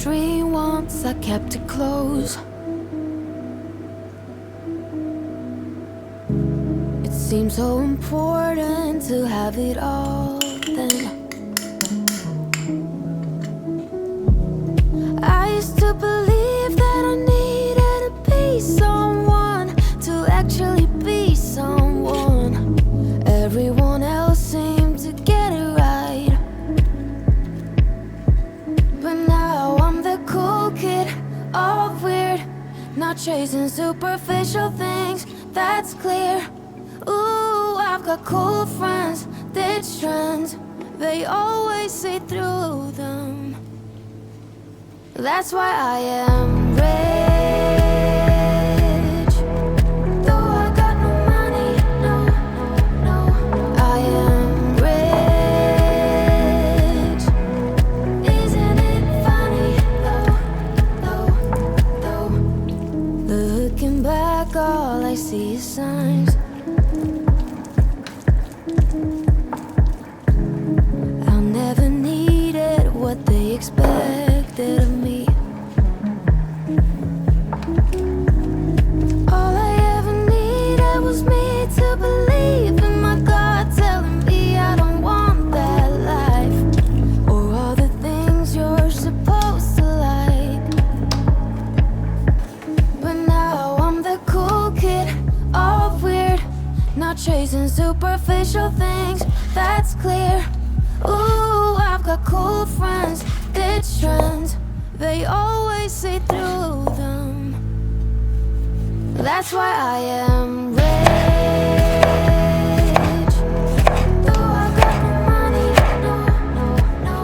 dream once, I kept it close. It seemed so important to have it all then. I used to believe that I needed to be someone, to actually be someone. Everyone else seemed to get it right, but now I'm the cool kid, all weird, not chasing superficial things, that's clear. Ooh, I've got cool friends, ditch trends, they always see through them. That's why I am rich. Though I got no money, no, no, no, I am rich. Isn't it funny, though? Looking back, all I see is signs. I never needed what they expected of me. All I ever needed was me to believe in my God telling me I don't want that life, or all the things you're supposed to like. But now I'm the cool kid, all weird, not chasing superficial things, that's clear. Ooh, I've got cool friends, ditch trends, they always see through them. That's why I am rich. Though I got no money, no, no, no,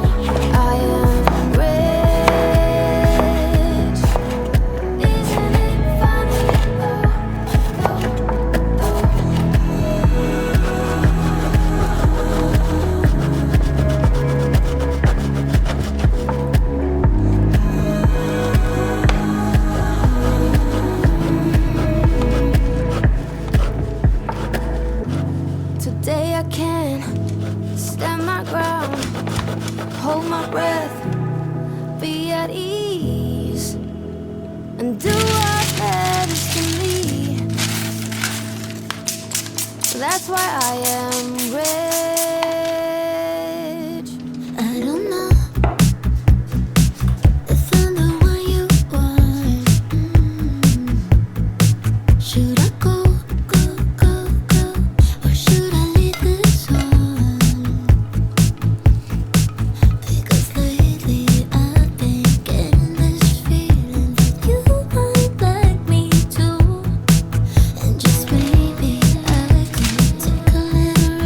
I am rich. Isn't it funny, though? Today I can stand my ground, hold my breath, be at ease, and do what matters to me. That's why I am rich. I don't know if I'm the one you want. Should I go, go, go, go, or should I leave this on? Because lately I've been getting this feeling that you might like me too. And just maybe I could take a little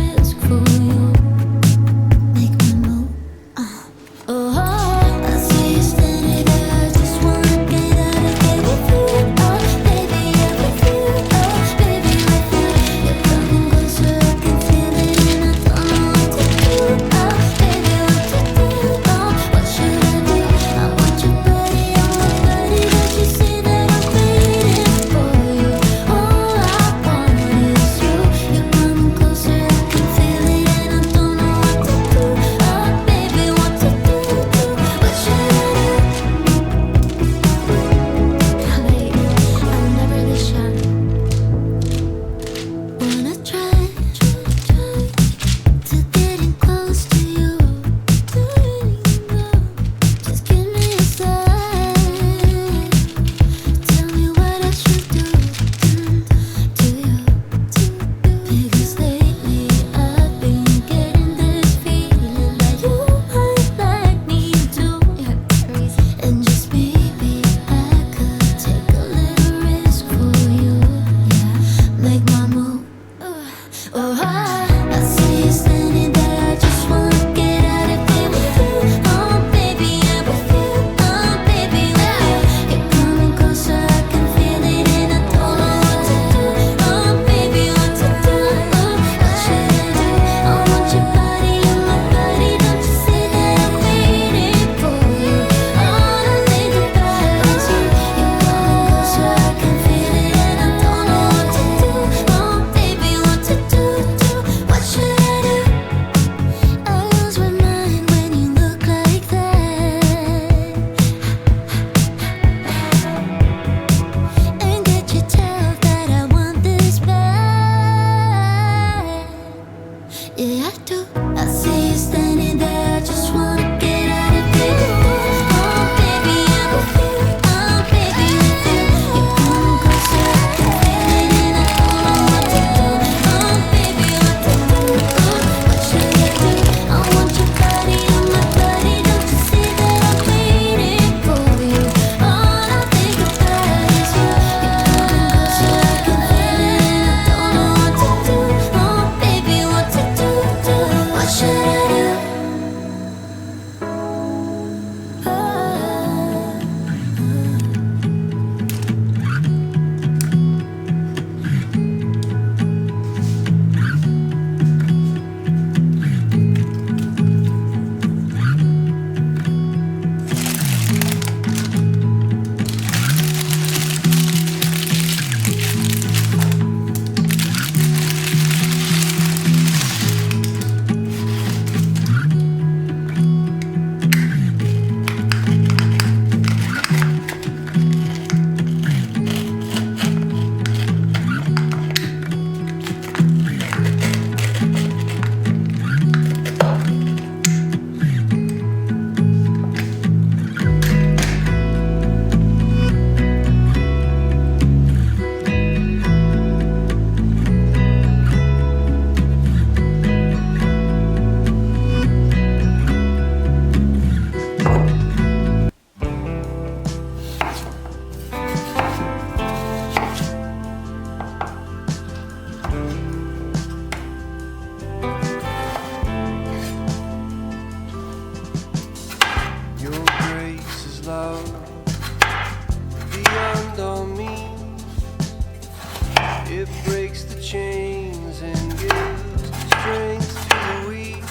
It breaks the chains and gives strength to the weak.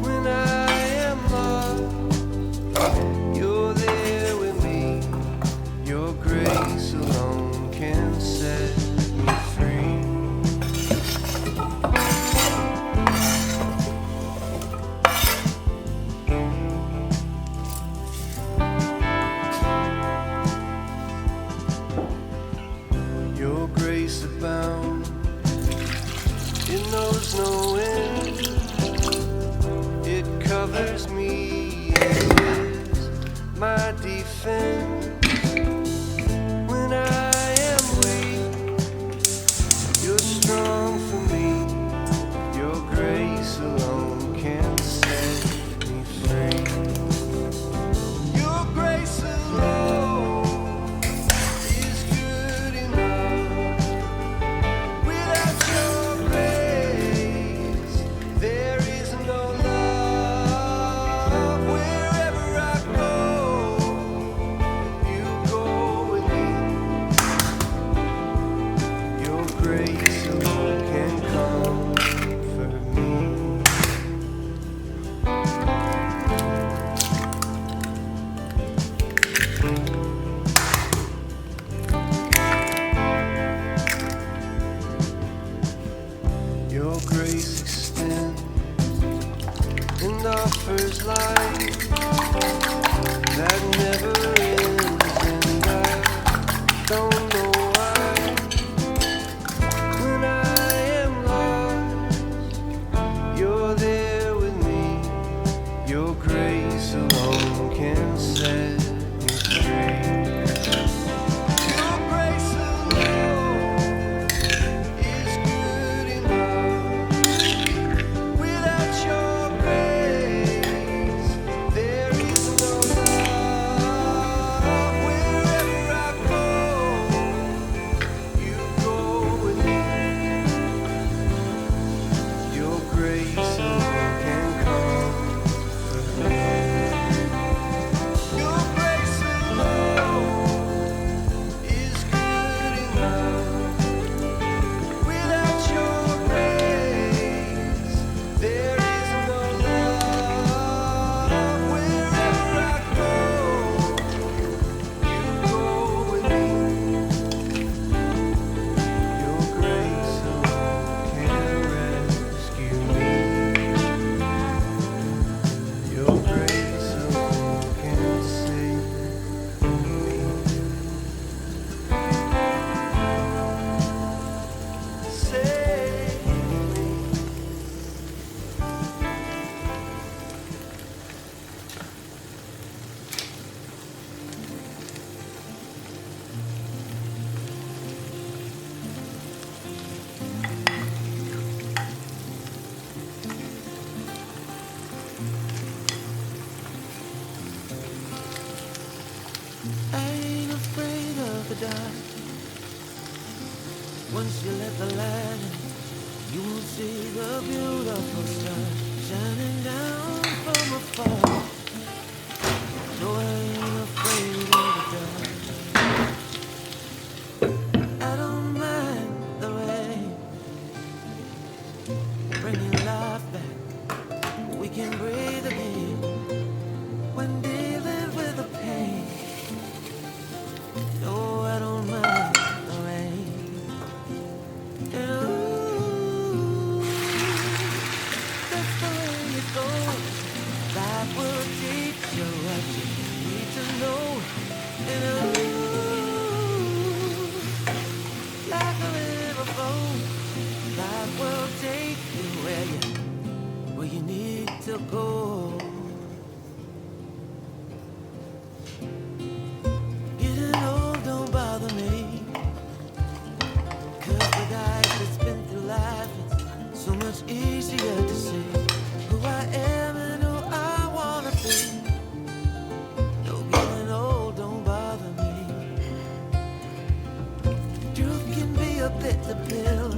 When I am lost, you're there with me. Your grace alone can set me free. Your grace abounds, it knows no end. It covers me and is my defense. When I am weak, you're strong for me. Your grace alone can set me free. Your grace alone is good enough. Without your grace, there is no love. Wherever I go, you go with me. Your grace alone can comfort me. Your grace extends and offers life that never ends, and I don't know why. When I am lost, you're there with me. Your grace alone can set me free. Your grace alone is good enough. Without your grace, there is no love. Wherever I go, you go with me. Your grace alone can comfort me. Your grace alone is good enough. Without your grace, there is no love. Wherever I go, you go with me. Your grace alone can rescue me. Your grace alone can save me. Save me. I ain't afraid of the dark. Once you let the light in, you will see the beautiful stars shining down from afar. No, I ain't afraid of the dark. I don't mind the rain, bringing life back. We can breathe again when dealing with the pain. No, I don't mind the rain. And ooh, that's the way it goes. Life will teach you what you need to know. And ooh, like a river flows, life will take you where you need to go. Getting old don't bother me, 'cause the guys that's been through life, it's so much easier to see who I am and who I wanna be. No, getting old don't bother me. Truth can be a bitter pill,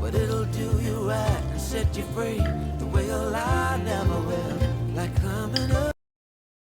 but it'll do you right and set you free the way a lie never